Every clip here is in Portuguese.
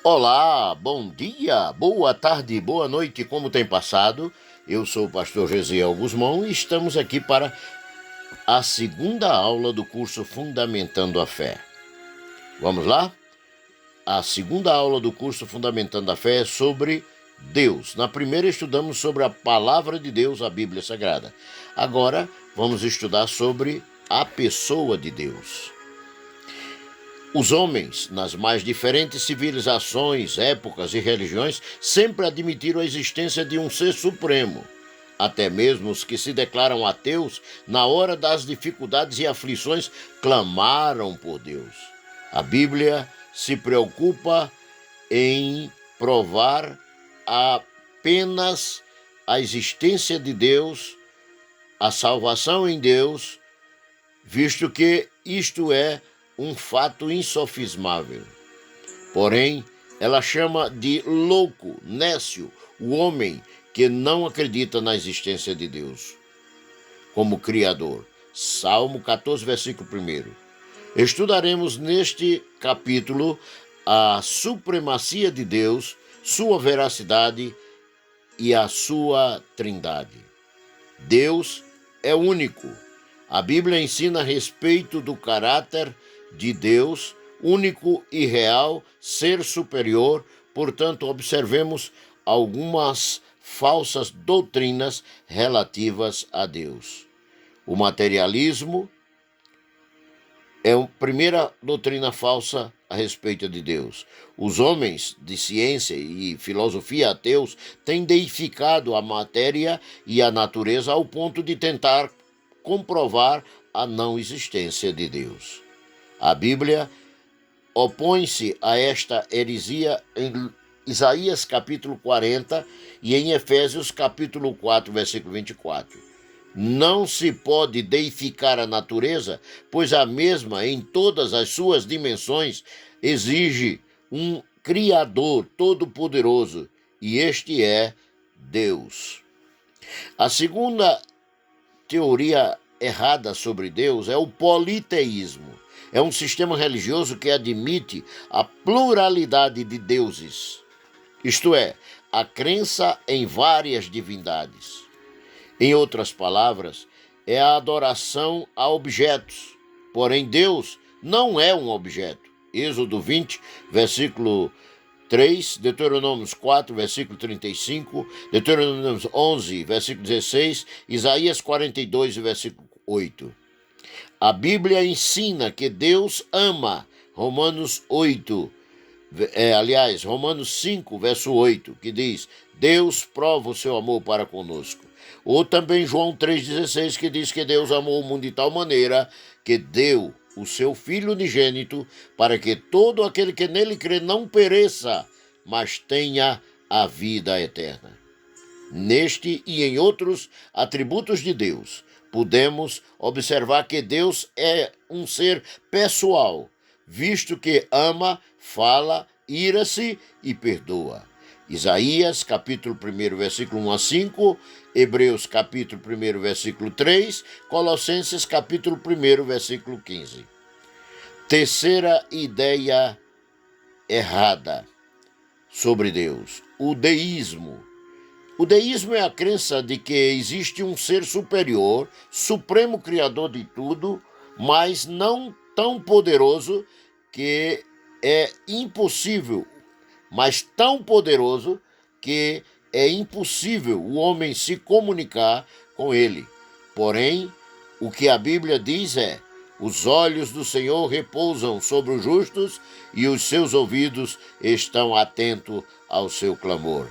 Olá, bom dia, boa tarde, boa noite, como tem passado? Eu sou o pastor Gesiel Guzmão e estamos aqui para a segunda aula do curso Fundamentando a Fé. Vamos lá? A segunda aula do curso Fundamentando a Fé é sobre Deus. Na primeira estudamos sobre a palavra de Deus, a Bíblia Sagrada. Agora vamos estudar sobre a pessoa de Deus. Os homens, nas mais diferentes civilizações, épocas e religiões, sempre admitiram a existência de um ser supremo. Até mesmo os que se declaram ateus, na hora das dificuldades e aflições, clamaram por Deus. A Bíblia se preocupa em provar apenas a existência de Deus, a salvação em Deus, visto que isto é um fato insofismável. Porém, ela chama de louco, nécio, o homem que não acredita na existência de Deus como Criador. Salmo 14, versículo 1. Estudaremos neste capítulo a supremacia de Deus, sua veracidade e a sua trindade. Deus é único. A Bíblia ensina a respeito do caráter de Deus, único e real, ser superior. Portanto, observemos algumas falsas doutrinas relativas a Deus. O materialismo é a primeira doutrina falsa a respeito de Deus. Os homens de ciência e filosofia ateus têm deificado a matéria e a natureza ao ponto de tentar comprovar a não existência de Deus. A Bíblia opõe-se a esta heresia em Isaías capítulo 40 e em Efésios capítulo 4, versículo 24. Não se pode deificar a natureza, pois a mesma, em todas as suas dimensões, exige um Criador todo-poderoso, e este é Deus. A segunda teoria errada sobre Deus é o politeísmo. É um sistema religioso que admite a pluralidade de deuses, isto é, a crença em várias divindades. Em outras palavras, é a adoração a objetos. Porém, Deus não é um objeto. Êxodo 20, versículo 3, Deuteronômios 4, versículo 35, Deuteronômios 11, versículo 16, Isaías 42, versículo 8. A Bíblia ensina que Deus ama, Romanos 5, verso 8, que diz: Deus prova o seu amor para conosco. Ou também João 3,16, que diz que Deus amou o mundo de tal maneira que deu o seu Filho unigênito para que todo aquele que nele crê não pereça, mas tenha a vida eterna. Neste e em outros atributos de Deus, podemos observar que Deus é um ser pessoal, visto que ama, fala, ira-se e perdoa. Isaías, capítulo 1, versículo 1 a 5, Hebreus, capítulo 1, versículo 3, Colossenses, capítulo 1, versículo 15. Terceira ideia errada sobre Deus, o deísmo. O deísmo é a crença de que existe um ser superior, supremo criador de tudo, mas não tão poderoso que é impossível, mas tão poderoso que é impossível o homem se comunicar com ele. Porém, o que a Bíblia diz é: os olhos do Senhor repousam sobre os justos e os seus ouvidos estão atentos ao seu clamor.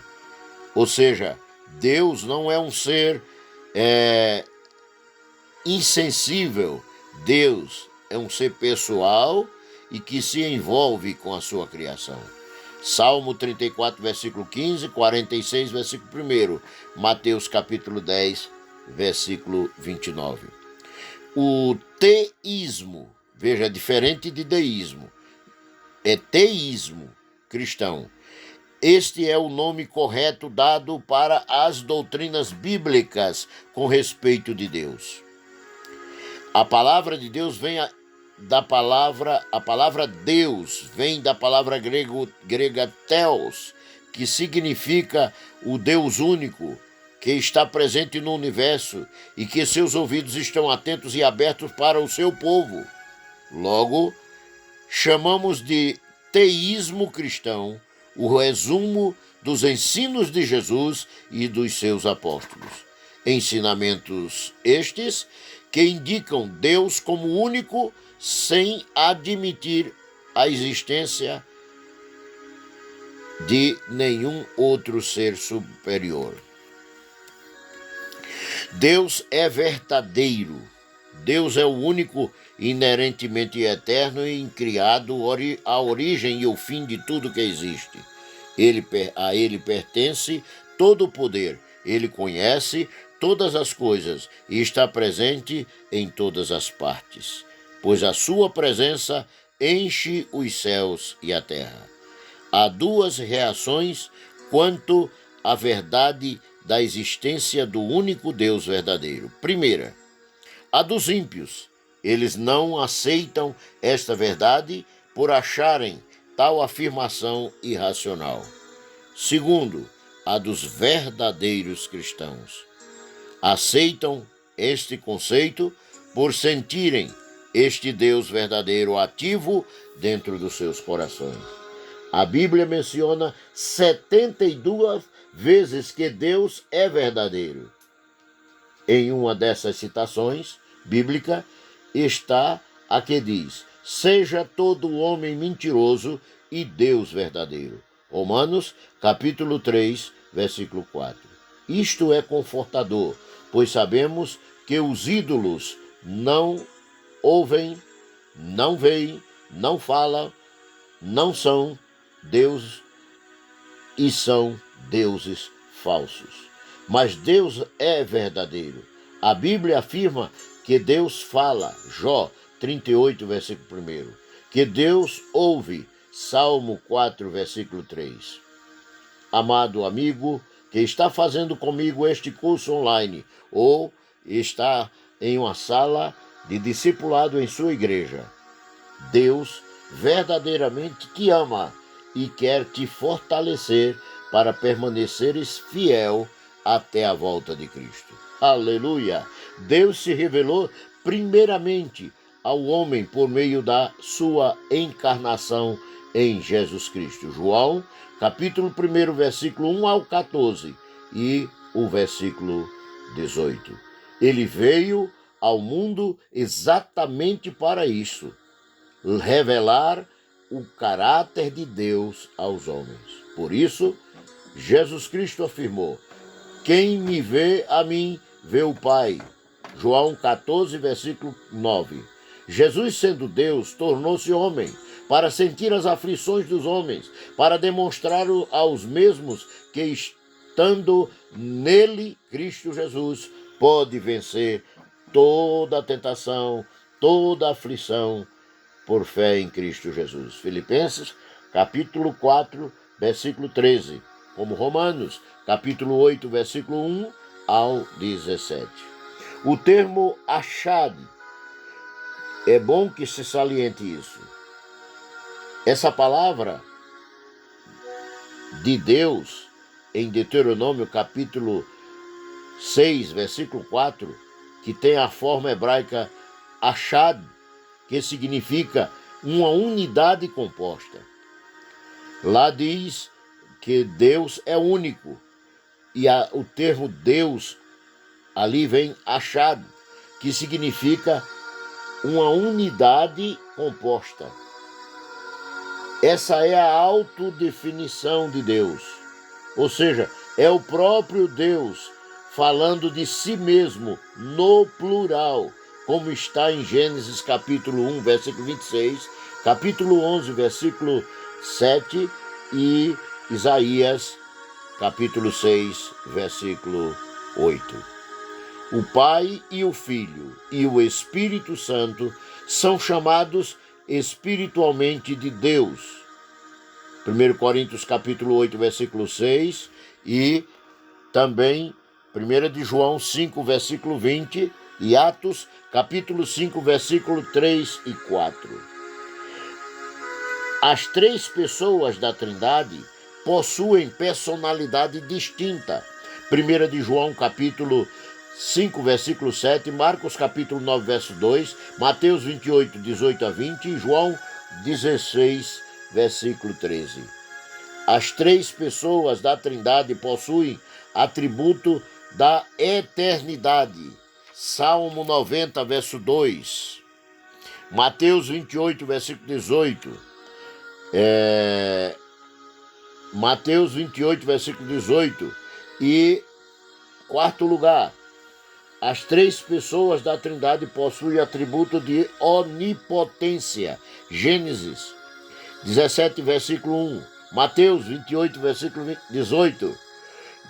Ou seja, Deus não é um ser insensível. Deus é um ser pessoal e que se envolve com a sua criação. Salmo 34, versículo 15, 46, versículo 1, Mateus capítulo 10, versículo 29. O teísmo, veja, é diferente de deísmo, é teísmo cristão. Este é o nome correto dado para as doutrinas bíblicas com respeito de Deus. A palavra de Deus vem a palavra Deus vem da palavra grega theos, que significa o Deus único, que está presente no universo e que seus ouvidos estão atentos e abertos para o seu povo. Logo, chamamos de teísmo cristão o resumo dos ensinos de Jesus e dos seus apóstolos. Ensinamentos estes que indicam Deus como único sem admitir a existência de nenhum outro ser superior. Deus é verdadeiro. Deus é o único, inerentemente eterno e incriado, a origem e o fim de tudo que existe. A ele pertence todo o poder. Ele conhece todas as coisas e está presente em todas as partes, pois a sua presença enche os céus e a terra. Há duas reações quanto à verdade da existência do único Deus verdadeiro. Primeira, a dos ímpios. Eles não aceitam esta verdade por acharem tal afirmação irracional. Segundo, a dos verdadeiros cristãos. Aceitam este conceito por sentirem este Deus verdadeiro ativo dentro dos seus corações. A Bíblia menciona 72 vezes que Deus é verdadeiro. Em uma dessas citações bíblicas está a que diz: seja todo homem mentiroso e Deus verdadeiro. Romanos, capítulo 3, versículo 4. Isto é confortador, pois sabemos que os ídolos não ouvem, não veem, não falam, não são Deus e são deuses falsos. Mas Deus é verdadeiro. A Bíblia afirma que Deus fala, Jó 38, versículo 1, que Deus ouve, Salmo 4, versículo 3. Amado amigo que está fazendo comigo este curso online ou está em uma sala de discipulado em sua igreja, Deus verdadeiramente te ama e quer te fortalecer para permaneceres fiel até a volta de Cristo. Aleluia! Deus se revelou primeiramente ao homem por meio da sua encarnação em Jesus Cristo. João, capítulo 1, versículo 1 ao 14 e o versículo 18. Ele veio ao mundo exatamente para isso, revelar o caráter de Deus aos homens. Por isso, Jesus Cristo afirmou: quem me vê a mim, vê o Pai. João 14, versículo 9. Jesus, sendo Deus, tornou-se homem para sentir as aflições dos homens, para demonstrar aos mesmos que, estando nele, Cristo Jesus, pode vencer toda a tentação, toda a aflição, por fé em Cristo Jesus. Filipenses, capítulo 4, versículo 13. Como Romanos, capítulo 8, versículo 1 ao 17. O termo achad, é bom que se saliente isso. Essa palavra de Deus, em Deuteronômio, capítulo 6, versículo 4, que tem a forma hebraica achad, que significa uma unidade composta. Lá diz que Deus é único, e o termo Deus ali vem achado, que significa uma unidade composta. Essa é a autodefinição de Deus, ou seja, é o próprio Deus falando de si mesmo no plural, como está em Gênesis capítulo 1, versículo 26, capítulo 11, versículo 7 e Isaías capítulo 6, versículo 8. O Pai e o Filho e o Espírito Santo são chamados espiritualmente de Deus. 1 Coríntios capítulo 8, versículo 6 e também 1 de João 5, versículo 20 E Atos, capítulo 5, versículo 3 e 4. As três pessoas da Trindade possuem personalidade distinta. 1 de João, capítulo 5, versículo 7, Marcos, capítulo 9, verso 2, Mateus 28, 18 a 20 e João 16, versículo 13. As três pessoas da Trindade possuem atributo da eternidade. Salmo 90, verso 2. Mateus 28, versículo 18. Mateus 28, versículo 18. E, quarto lugar, as três pessoas da Trindade possuem atributo de onipotência. Gênesis 17, versículo 1. Mateus 28, versículo 18.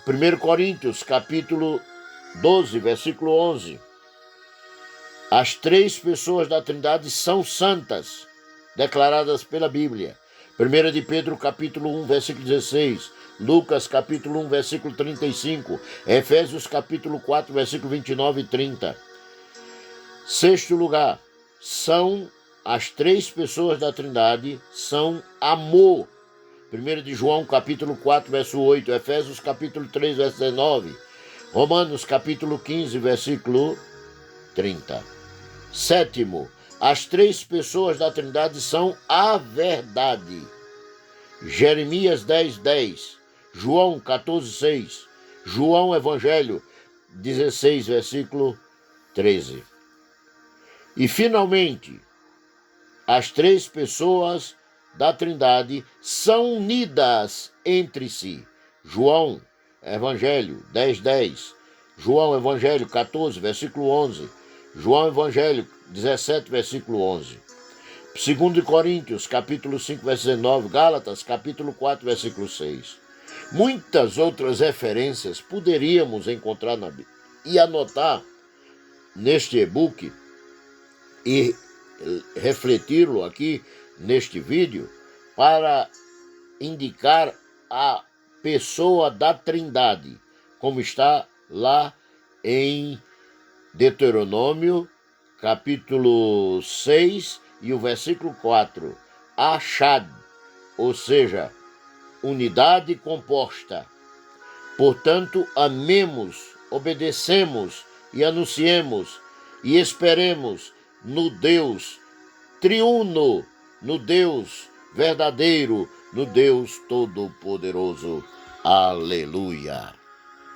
1 Coríntios, capítulo 12, versículo 11. As três pessoas da Trindade são santas, declaradas pela Bíblia. 1 de Pedro, capítulo 1, versículo 16. Lucas, capítulo 1, versículo 35. Efésios, capítulo 4, versículo 29 e 30. Sexto lugar, as três pessoas da Trindade são amor. 1 de João, capítulo 4, verso 8. Efésios, capítulo 3, verso 19. Romanos, capítulo 15, versículo 30. Sétimo, as três pessoas da Trindade são a verdade. Jeremias 10, 10. João 14, 6. João Evangelho 16, versículo 13. E, finalmente, as três pessoas da Trindade são unidas entre si. João Evangelho 10, 10. João Evangelho 14, versículo 11. João Evangelho 17, versículo 11. 2 Coríntios, capítulo 5, verso 19. Gálatas, capítulo 4, versículo 6. Muitas outras referências poderíamos encontrar na Bíblia e anotar neste e-book e refleti-lo aqui neste vídeo para indicar a pessoa da Trindade, como está lá em Deuteronômio, capítulo 6 e o versículo 4. Achad, ou seja, unidade composta. Portanto, amemos, obedecemos e anunciemos e esperemos no Deus triuno, no Deus verdadeiro, no Deus todo-poderoso. Aleluia!